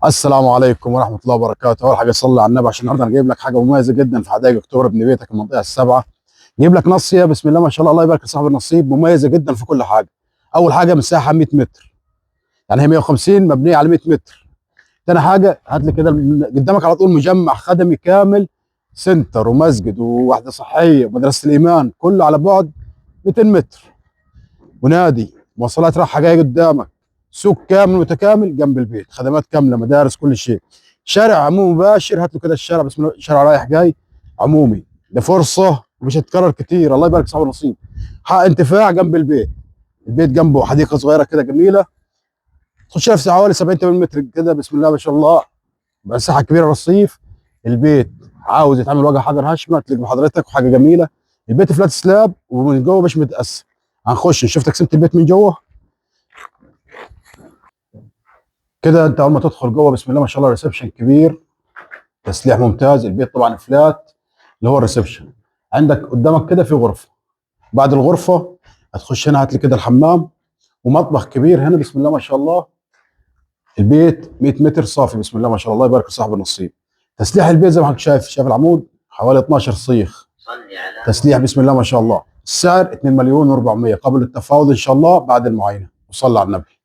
السلام عليكم ورحمة الله وبركاته. أول حاجة صلي على النبي، عشان النهارده أنا جايب لك حاجة مميزة جدا في حدائق أكتوبر ابن بيتك المنطقة السبعة. جايب لك نصية بسم الله ما شاء الله، الله يبارك لصاحب النصيب، مميزة جدا في كل حاجة. أول حاجة مساحة 100 متر، يعني هي 150 مبنية على 100 متر. تاني حاجة هات لي كده قدامك على طول مجمع خدمي كامل، سنتر ومسجد ووحدة صحية ومدرسة الإيمان، كله على بعد 200 متر، ونادي مواصلات رايحة جاية قدامك، سوق كامل متكامل جنب البيت، خدمات كامله، مدارس، كل شيء. شارع عمومي مباشر، هات له كده الشارع بسم الله، شارع رايح جاي عمومي. ده فرصه ومش هتتكرر كتير، الله يبارك صاحب النصيب. حق انتفاع جنب البيت، البيت جنبه حديقه صغيره كده جميله، تخش لها في حوالي 70 80 متر كده بسم الله ما شاء الله، مساحه كبيره، رصيف. البيت عاوز يتعمل واجهه حجر هشمه تلاقي بحضرتك، وحاجه جميله. البيت فلات سلاب ومن جوه مش متقسم. هنخش نشوف تقسيمه البيت من جوه كده. انت اول ما تدخل جوه بسم الله ما شاء الله، ريسبشن كبير، تسليح ممتاز. البيت طبعا فلات، اللي هو الريسبشن. عندك قدامك كده في غرفه، بعد الغرفه هتخش هنا، هات لي كده الحمام ومطبخ كبير هنا بسم الله ما شاء الله. البيت 100 متر صافي بسم الله ما شاء الله، الله يبارك لصاحب النصيب. تسليح البيت زي ما حضرتك شايف العمود حوالي 12 صيخ تسليح بسم الله ما شاء الله. السعر 2 مليون و400، قبل التفاوض ان شاء الله بعد المعاينه. وصلى على النبي.